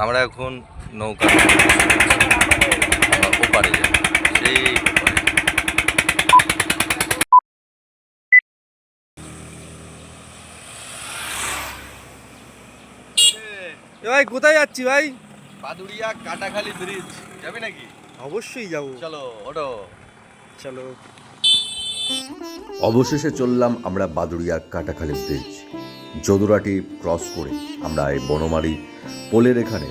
আমরা এখন নৌকা ওপারে যাব, সেই ওপারে। ভাই কোথায় যাচ্ছি ভাই? বাদুড়িয়া কাটাখালি ব্রিজ যাবি নাকি? অবশ্যই যাব, চলো ওঠো। চলো। অবশেষে চললাম আমরা বাদুড়িয়া কাটাখালি ব্রিজ। যদুরাটি ক্রস করে আমরা এই বনমালী পোলের এখানে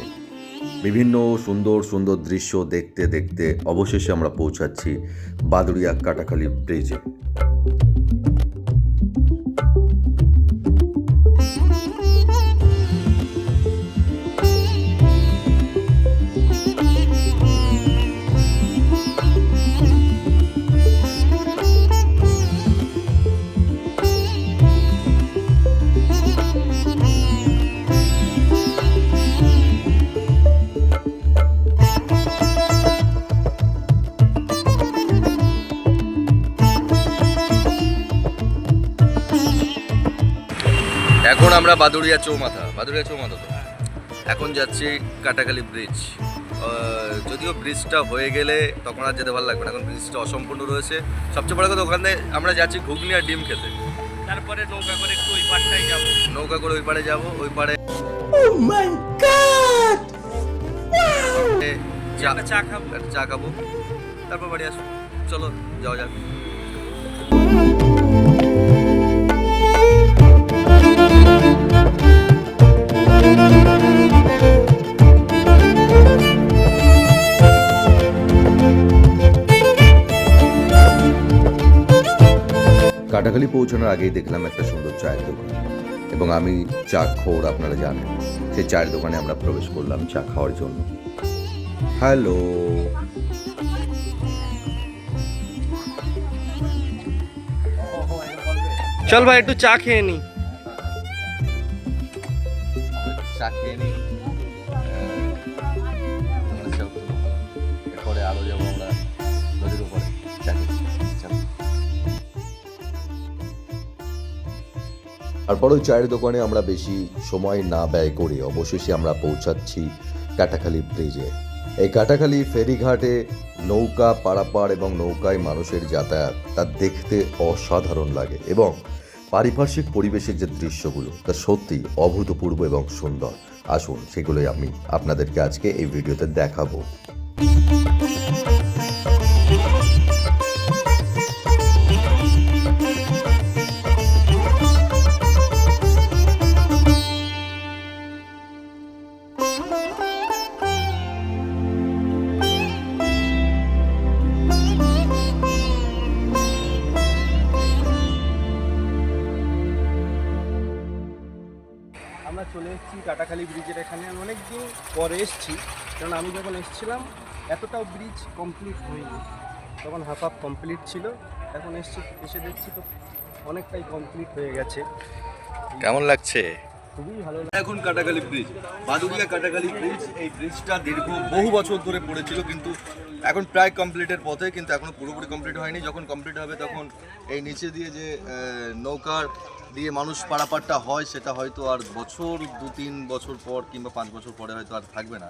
বিভিন্ন সুন্দর সুন্দর দৃশ্য দেখতে দেখতে অবশেষে আমরা পৌঁছাচ্ছি বাদুড়িয়া কাটাখালি ব্রিজে। এখন আমরা বাদুড়িয়া চৌমাথা তো এখন যাচ্ছি কাটাখালি ব্রিজ। যদিও ব্রিজটা হয়ে গেলে তখন আর যেতে ভালো লাগবে না, এখন ব্রিজটা অসম্পূর্ণ রয়েছে। সবচেয়ে বড় কথা, ওখানে আমরা যাচ্ছি ঘুগনি আর ডিম খেতে। তারপরে নৌকা করে একটু ওই পাড়টাই যাব, নৌকা করে ওই পাড়ে যাবো। ওই পাড়ে চা খাবো, তারপর বাড়ি আসবো। চলো যাওয়া যাক। কাটাখালি পৌঁছানোর আগেই দেখলাম একটা সুন্দর চায়ের দোকান, এবং আমি চা খোর, আপনারা জানেন। সেই চায়ের দোকানে আমরা প্রবেশ করলাম চা খাওয়ার জন্য। হ্যালো, চল ভাই একটু চা খেয়ে নি। চা খেয়ে নিই, এরপরে আরো যাবো আমরা নদীর উপরে চা খেতে। তারপর ওই চায়ের দোকানে আমরা বেশি সময় না ব্যয় করে অবশেষে আমরা পৌঁছাচ্ছি কাটাখালি ব্রিজে। এই কাটাখালি ফেরিঘাটে নৌকা পারাপার এবং নৌকায় মানুষের যাতায়াত, তা দেখতে অসাধারণ লাগে, এবং পারিপার্শ্বিক পরিবেশের যে দৃশ্যগুলো তা সত্যি অভূতপূর্ব এবং সুন্দর। আসুন সেগুলোই আমি আপনাদেরকে আজকে এই ভিডিওতে দেখাবো। আমরা চলে এসেছি কাটাখালি ব্রিজের এখানে। আমি অনেকদিন পরে এসেছি, কারণ আমি যখন এসেছিলাম এতটাও ব্রিজ কমপ্লিট হয়নি, তখন হাফ কমপ্লিট ছিল। এখন এসে দেখছি তো অনেকটাই কমপ্লিট হয়ে গেছে। কেমন লাগছে? খুবই ভালো এখন কাটাখালি ব্রিজ, বাদুড়িয়া কাটাখালি ব্রিজ। এই ব্রিজটা বহু বছর ধরে পড়েছিল, কিন্তু এখন প্রায় কমপ্লিটের পথে, কিন্তু এখনো পুরোপুরি কমপ্লিট হয়নি। যখন কমপ্লিট হবে তখন এই নিচে দিয়ে যে নৌকার দিয়ে মানুষ পারাপারটা হয়, সেটা হয়তো আর বছর 2-3 বছর পর কিংবা 5 বছর পরে হয়তো আর থাকবে না।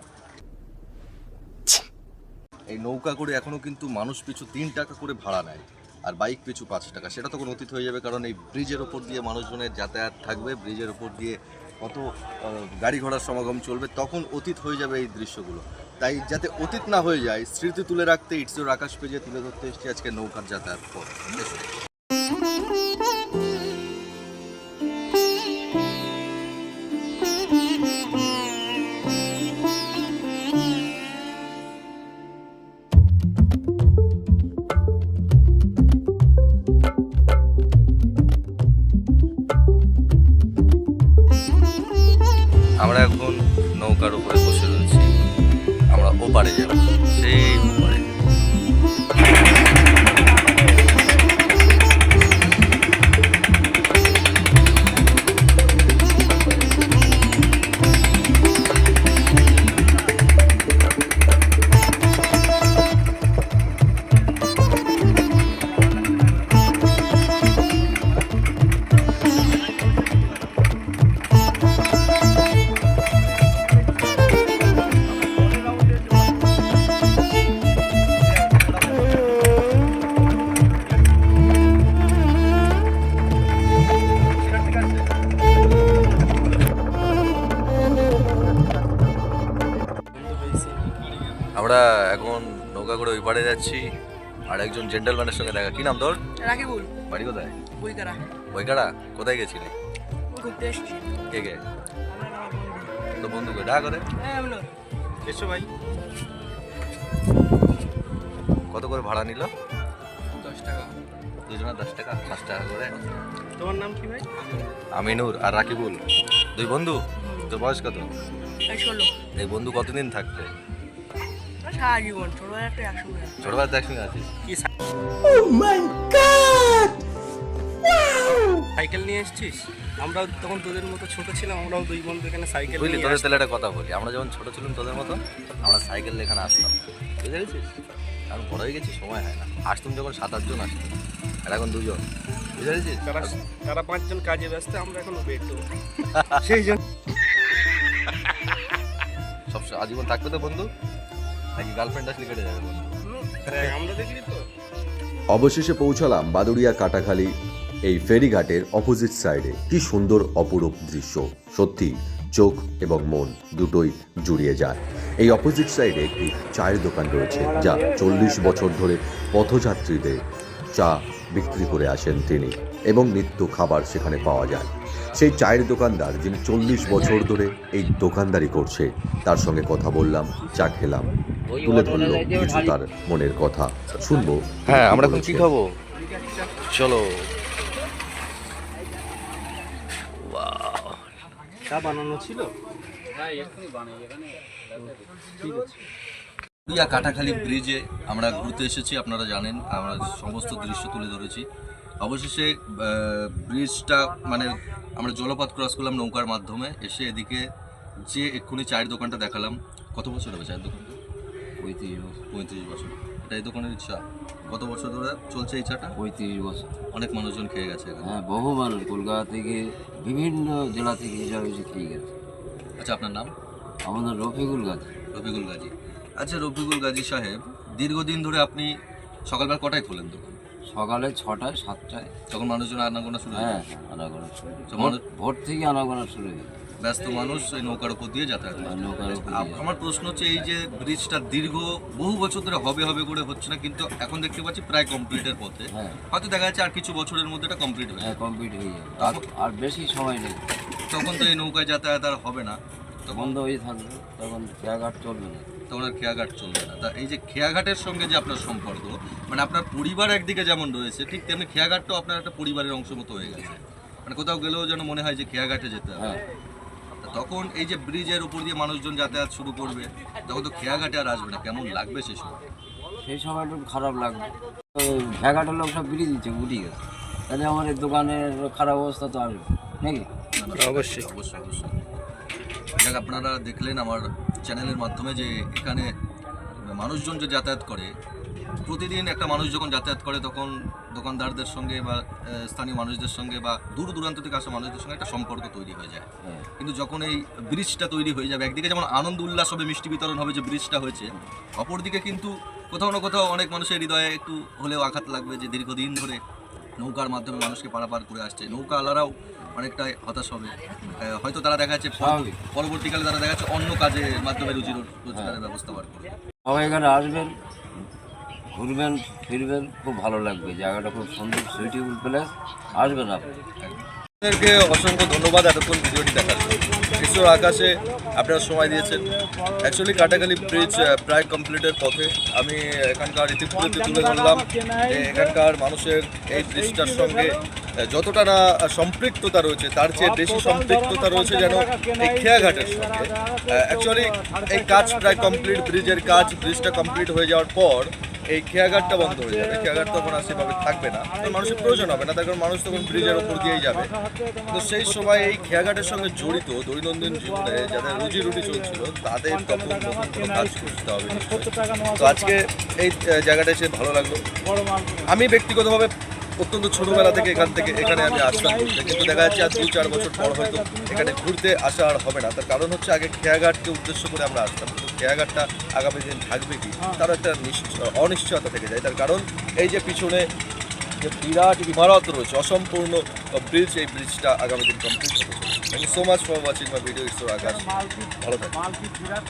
এই নৌকা করে এখনো কিন্তু মানুষ পিছু 3 টাকা করে ভাড়া নেয়, আর বাইক পিছু 5 টাকা। সেটা তখন অতীত হয়ে যাবে, কারণ এই ব্রিজের ওপর দিয়ে মানুষজনের যাতায়াত থাকবে, ব্রিজের ওপর দিয়ে কত গাড়ি ঘোড়ার সমাগম চলবে, তখন অতীত হয়ে যাবে এই দৃশ্যগুলো। তাই যাতে অতীত না হয়ে যায়, স্মৃতি তুলে রাখতে ইটসোর আকাশ পেজে তুলে ধরতে এসেছি আজকে নৌকার যাতায়াত পথ। আমরা এখন নৌকার উপরে বসে রয়েছি, আমরা ওপারে যাব, সেই ওপারে। আমরা এখন নৌকা করে ওই পাড়ে যাচ্ছি, আর একজন জেন্টলম্যানের সঙ্গে দেখা। কি নাম তোর? রাকিবুল। বাড়ি কোথায়? বইকারা। বইকাড়া। কোথায় গেছিলি? ঘুরতে এসেছি। কে কে? তো বন্ধুকে ডাক করে। হ্যাঁ বলো। এসো ভাই। কত করে ভাড়া নিল? 10 টাকা। দুজনের 10 টাকা, 5 টাকা করে। তোমার নাম কি ভাই? আমিনুর আর রাকিবুল, দুই বন্ধু। তোর বয়স কত? 16। এই বন্ধু কতদিন থাকবে? সারা জীবন ছোটবেলা একটা একসঙ্গে। ছোটবেলাতে একসঙ্গে আছিস? কি সাইকেল নিয়ে এসেছিস? আমরাও তখন তোদের মতো ছোট ছিলাম, আমরাও দুই বন্ধু এখানে সাইকেল বুঝলি, নিয়ে তোদের আসতাম। তাহলে একটা কথা বলি, আমরা যখন ছোট ছিলাম তোদের মতো আমরা সাইকেল নিয়ে এখানে আসতাম, বুঝতে পেরেছিস? এখন বড় হয়ে গেছি, সময় হয় না। আসতাম যখন 7-8 জন আসতাম, আর এখন 2 জন, বুঝতে পেরেছিস? তারা 5 জন কাজে ব্যস্ত, আমরা এখনো বেড সেই জন্য সব আজীবন থাকবে তো বন্ধু, নাকি গার্লফ্রেন্ড আসলে কেটে যাবে বন্ধু? আমরা দেখলি তো। অবশেষে পৌঁছালাম বাদুড়িয়া কাটাখালী এই ফেরিঘাটের অপোজিট সাইডে। কি সুন্দর অপরূপ দৃশ্য, সত্যি চোখ এবং মন দুটোই জুড়িয়ে যায়। এই অপোজিট সাইডে একটি চায়ের দোকান রয়েছে, যা 40 বছর ধরে পথযাত্রীদের চা বিক্রি করে আসেন তিনি, এবং নিত্য খাবার সেখানে পাওয়া যায়। সেই চায়ের দোকানদার, যিনি 40 বছর ধরে এই দোকানদারি করছে, তার সঙ্গে কথা বললাম, চা খেলাম, তুলে ধরলো কিছু তার মনের কথা, শুনবো। হ্যাঁ, আমরা এখন কি খাবো? চলো। চা বানানো ছিল? পুরিয়া কাটাখালী ব্রিজে আমরা ঘুরতে এসেছি, আপনারা জানেন আমরা সমস্ত দৃশ্য তুলে ধরেছি। অবশেষে ব্রিজটা মানে আমরা জলপথ ক্রস করলাম নৌকার মাধ্যমে, এসে এদিকে যে এক্ষুনি চায়ের দোকানটা দেখালাম। কত বছর হবে চায়ের দোকানটা? 35 বছর। এটা এই দোকানের চা কত বছর ধরে চলছে এই চাটা? 35 বছর। অনেক মানুষজন খেয়ে গেছে এখানে। হ্যাঁ, বহু মানুষ কলকাতা থেকে বিভিন্ন জেলা থেকে এসব এসে খেয়ে গেছে। আচ্ছা, আপনার নাম? আমাদের রফিকুল গাজী। রফিকুল গাজী। আচ্ছা রফিকুল গাজী সাহেব, দীর্ঘদিন ধরে আপনি সকালবেলা কটায় খোলেন দোকান? সকালে 6টায় 7টায়। তখন মানুষজন আনাগোনা শুরু হয়ে হ্যাঁ যায়? হ্যাঁ, আনাগোনা শুরু হয়ে তো যায়। মানুষ- ভোর থেকে আনাগোনা শুরু হয়ে যায়। ব্যস্ত মানুষ এই নৌকার উপর দিয়ে যাতায়াত করে। নৌকার উপর দিয়ে। আমার প্রশ্ন হচ্ছে, এই যে ব্রিজটা দীর্ঘ বহু বছর ধরে হবে হবে করে হচ্ছে না, কিন্তু এখন দেখতে পাচ্ছি প্রায় কমপ্লিটের পথে। হ্যাঁ হয়তো দেখা যাচ্ছে আর কিছু বছরের মধ্যে এটা কমপ্লিট হয়ে হ্যাঁ, যাবে। কমপ্লিট হয়ে যাবে। আর বেশি সময় নেই, তখন তো এই নৌকায় যাতায়াত আর হবে না, তখন বন্ধ হয়ে থাকবে, তখন খেয়াঘাট চলবে না। তখন আর খেয়াঘাট চলবে না। তা এই যে খেয়াঘাটের সঙ্গে যে আপনার সম্পর্ক, মানে আপনার পরিবার একদিকে যেমন রয়েছে, ঠিক তেমনি খেয়াঘাটটাও আপনার একটা পরিবারের অংশ মতো হয়ে গেছে। মানে কোথাও গেলেও যেন মনে হয় যে খেয়াঘাটে যেতে হবে। হ্যাঁ, তা তখন এই যে ব্রিজের উপর দিয়ে মানুষজন যাতায়াত শুরু করবে, তখন তো খেয়াঘাটে আর আসবে না, কেমন লাগবে সেই সময়? সেই সময় একটু খারাপ লাগবে। খেয়াঘাটের লোক সব বিড়ি দিচ্ছে, উঠে গেছে, তাহলে আমার এই দোকানের খারাপ অবস্থা তো আসবে নাকি? অবশ্যই। অবশ্যই অবশ্যই। যাক, আপনারা দেখলেন আমার চ্যানেলের মাধ্যমে যে এখানে মানুষজন যে যাতায়াত করে, প্রতিদিন একটা মানুষ যখন যাতায়াত করে তখন দোকানদারদের সঙ্গে বা স্থানীয় মানুষদের সঙ্গে বা দূর দূরান্ত থেকে আসা মানুষদের সঙ্গে একটা সম্পর্ক তৈরি হয়ে যায়। হ্যাঁ, কিন্তু যখন এই ব্রিজটা তৈরি হয়ে যাবে, একদিকে যেমন আনন্দ উল্লাস হবে, মিষ্টি বিতরণ হবে যে ব্রিজটা হয়েছে, অপরদিকে কিন্তু কোথাও না কোথাও অনেক মানুষের হৃদয়ে একটু হলেও আঘাত লাগবে যে দীর্ঘদিন ধরে নৌকার মাধ্যমে মানুষকে পারাপার করে আসছে। নৌকাওয়ালারাও অনেকটাই হতাশ হবে। হয়তো তারা দেখা যাচ্ছে স্বাভাবিক। পরবর্তীকালে তারা দেখা যাচ্ছে অন্য কাজের মাধ্যমে রোজগারের ব্যবস্থা বার করবে। সবাই এখানে আসবেন, ঘুরবেন ফিরবেন, খুব ভালো লাগবে। জায়গাটা খুব সুন্দর, সুইটেবল প্লেস, আসবেন আপনি। আপনাদেরকে অসংখ্য ধন্যবাদ এতক্ষণ ভিডিওটি দেখার জন্য। ঈশ্বর আকাশে আপনারা সময় দিয়েছেন। অ্যাকচুয়ালি কাটাখালী ব্রিজ প্রায় কমপ্লিটের পথে। আমি এখানকার ইতিপূর্বে তুলে ধরলাম যে এখানকার মানুষের এই ব্রিজটার সঙ্গে যতটা না সম্পৃক্ততা রয়েছে, তার চেয়ে বেশি সম্পৃক্ততা রয়েছে যেন এই খেয়াঘাটের সঙ্গে। অ্যাকচুয়ালি এই কাজ প্রায় কমপ্লিট, ব্রিজের কাজ, ব্রিজটা কমপ্লিট হয়ে যাওয়ার পর এই খেয়াঘাটটা বন্ধ হয়ে যাবে। খেয়াঘাট তখন আর সেভাবে থাকবে না, তো মানুষের প্রয়োজন হবে না, তার কারণ মানুষ তখন ব্রিজের ওপর দিয়েই যাবে। তো সেই সময় এই খেয়াঘাটের সঙ্গে জড়িত দৈনন্দিন জীবনে যাদের রুজি রুটি চলছিল, তাদের তখন নতুন কোনো কাজ করতে হবে নিশ্চয়ই। তো আজকে এই জায়গাটা এসে ভালো লাগলো। আমি ব্যক্তিগতভাবে অত্যন্ত ছোটোবেলা থেকে এখানে আমি আসতাম ঘুরতে, কিন্তু দেখা যাচ্ছে আর 2-4 বছর পর হয়তো এখানে ঘুরতে আসা আর হবে না। তার কারণ হচ্ছে আগে খেয়াঘাটকে উদ্দেশ্য করে আমরা আসতাম, কিন্তু খেয়াঘাটটা আগামী দিন থাকবে কি তার একটা অনিশ্চয়তা থেকে যায়। তার কারণ এই যে পিছনে যে বিরাট ইমারত রয়েছে, অসম্পূর্ণ ব্রিজ, এই ব্রিজটা আগামী দিন কমপ্লিট হতে চলেছে। Thank you so much for watching my video. ঈশ্বর আকাশ, ভালো থাকবেন।